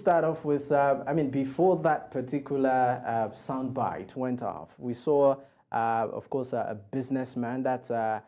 start off with, I mean, before that particular soundbite went off, we saw, of course, a businessman that's, of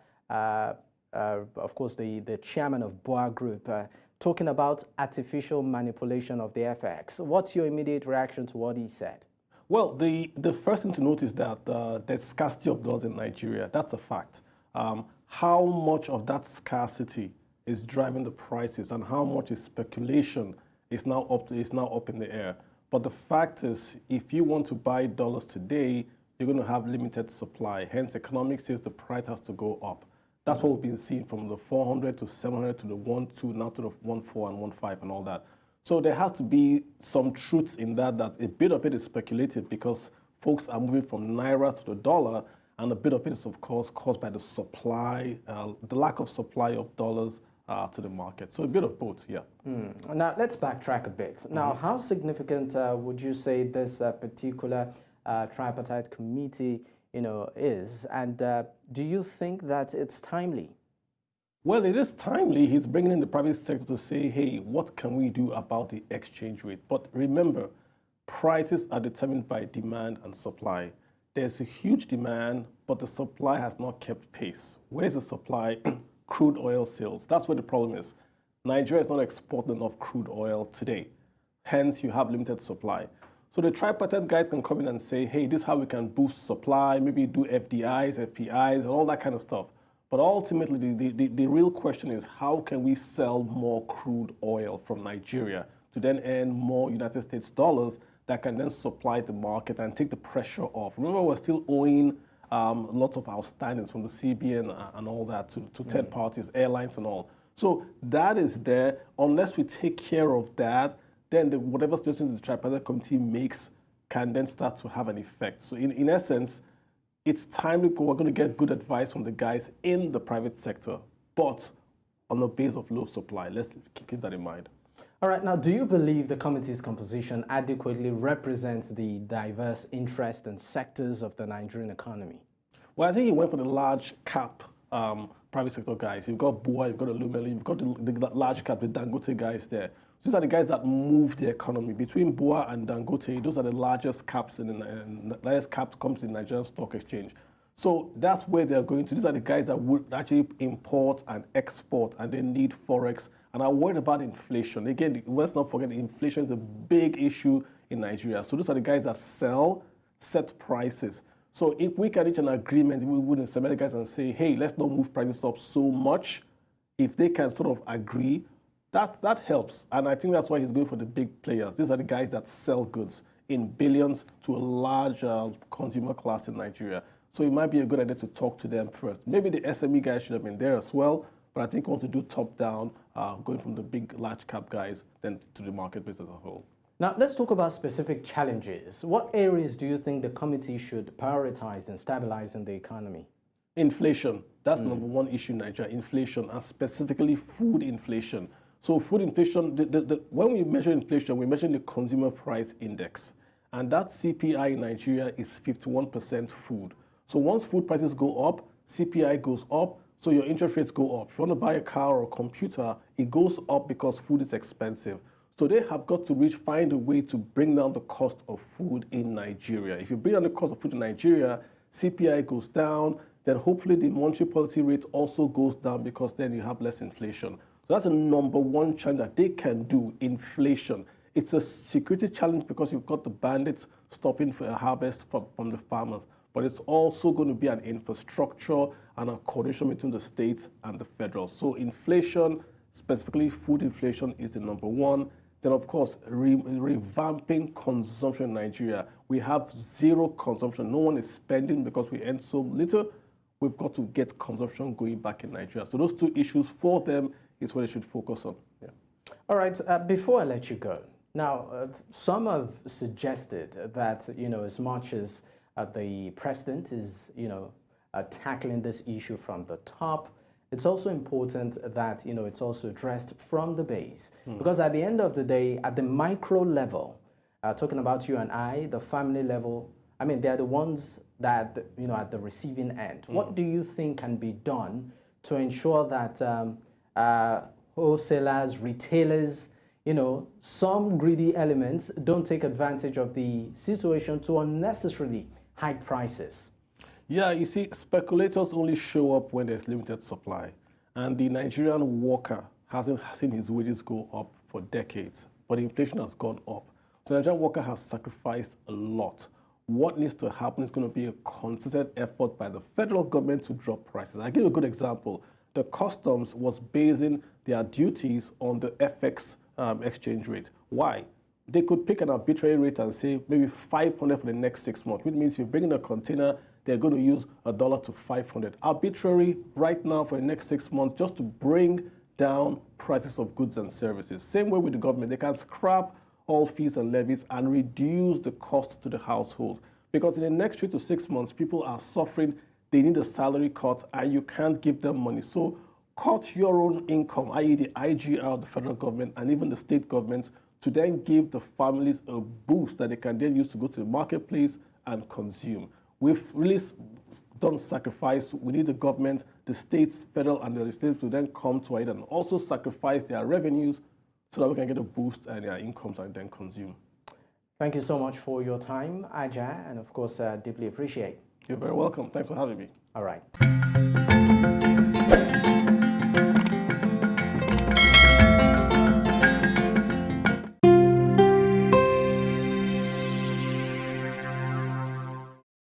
course, the chairman of Boa Group, talking about artificial manipulation of the FX. What's your immediate reaction to what he said? Well, the first thing to note is that there's scarcity of dollars in Nigeria. That's a fact. How much of that scarcity is driving the prices, and how much is speculation is now up in the air. But the fact is, if you want to buy dollars today, you're going to have limited supply. Hence, economics says the price has to go up. That's what we've been seeing from the 400 to 700 to the 1.2, now to the 1.4 and 1.5 and all that. So there has to be some truths in that a bit of it is speculated because folks are moving from naira to the dollar, and a bit of it is, of course, caused by the supply, the lack of supply of dollars to the market. So a bit of both, yeah. Now, let's backtrack a bit. Now, how significant would you say this particular tripartite committee, is? And do you think that it's timely? Well, it is timely. He's bringing in the private sector to say, hey, what can we do about the exchange rate? But remember, prices are determined by demand and supply. There's a huge demand, but the supply has not kept pace. Where's the supply? Crude oil sales. That's where the problem is. Nigeria is not exporting enough crude oil today. Hence, you have limited supply. So the tripartite guys can come in and say, hey, this is how we can boost supply, maybe do FDIs, FPIs, and all that kind of stuff. But ultimately, the real question is, how can we sell more crude oil from Nigeria to then earn more United States dollars that can then supply the market and take the pressure off? Remember, we're still owing lots of outstandings from the CBN and all that to third parties, airlines and all. So that is there. Unless we take care of that, then whatever suggestion the tripartite committee makes can then start to have an effect. So in essence, it's timely. We're going to get good advice from the guys in the private sector, but on the base of low supply. Let's keep that in mind. All right. Now, do you believe the committee's composition adequately represents the diverse interests and sectors of the Nigerian economy? Well, I think he went for the large cap private sector guys. You've got Boa, you've got Lumeli, you've got the large cap, the Dangote guys there. These are the guys that move the economy. Between Boa and Dangote, those are the largest caps the largest caps comes in the Nigerian Stock Exchange. So that's where they're going to. These are the guys that would actually import and export, and they need Forex and are worried about inflation. Again, let's not forget inflation is a big issue in Nigeria. So those are the guys that set prices. So if we can reach an agreement, we wouldn't send the guys and say, hey, let's not move prices up so much. If they can sort of agree, that helps. And I think that's why he's going for the big players. These are the guys that sell goods in billions to a large consumer class in Nigeria. So it might be a good idea to talk to them first. Maybe the SME guys should have been there as well, but I think we want to do top-down, going from the big, large cap guys, then to the marketplace as a whole. Now, let's talk about specific challenges. What areas do you think the committee should prioritize in stabilizing the economy? Inflation. That's number one issue in Nigeria, inflation, and specifically food inflation. So food inflation, when we measure inflation, we measure the consumer price index. And that CPI in Nigeria is 51% food. So once food prices go up, CPI goes up, so your interest rates go up. If you want to buy a car or a computer, it goes up because food is expensive. So they have got to find a way to bring down the cost of food in Nigeria. If you bring down the cost of food in Nigeria, CPI goes down, then hopefully the monetary policy rate also goes down because then you have less inflation. So that's the number one challenge that they can do, inflation. It's a security challenge because you've got the bandits stopping for a harvest from the farmers. But it's also going to be an infrastructure and a coordination between the states and the federal. So inflation, specifically food inflation, is the number one. Then, of course, revamping consumption in Nigeria. We have zero consumption. No one is spending because we earn so little. We've got to get consumption going back in Nigeria. So those two issues for them is what they should focus on. Yeah. All right. Before I let you go, now, some have suggested that, as much as the president is, tackling this issue from the top, it's also important that, it's also addressed from the base. Because at the end of the day, at the micro level, talking about you and I, the family level, I mean, they're the ones that, at the receiving end. What do you think can be done to ensure that wholesalers, retailers, some greedy elements don't take advantage of the situation to unnecessarily hike prices. Yeah, you see, speculators only show up when there's limited supply. And the Nigerian worker hasn't seen his wages go up for decades, but inflation has gone up. So the Nigerian worker has sacrificed a lot. What needs to happen is going to be a concerted effort by the federal government to drop prices. I'll give you a good example. The customs was basing their duties on the FX exchange rate. Why? They could pick an arbitrary rate and say maybe 500 for the next 6 months, which means if you bring in a container, they're going to use $1 to 500. Arbitrary right now for the next 6 months just to bring down prices of goods and services. Same way with the government. They can scrap all fees and levies and reduce the cost to the household. Because in the next 3 to 6 months, people are suffering. They need a salary cut and you can't give them money. So cut your own income, i.e. the IGR, the federal government, and even the state governments, to then give the families a boost that they can then use to go to the marketplace and consume. We've really done sacrifice. We need the government, the states, federal and the legislature to then come to it and also sacrifice their revenues so that we can get a boost in their incomes and then consume. Thank you so much for your time, Aja, and of course, deeply appreciate. You're very welcome. Thanks for having me. All right.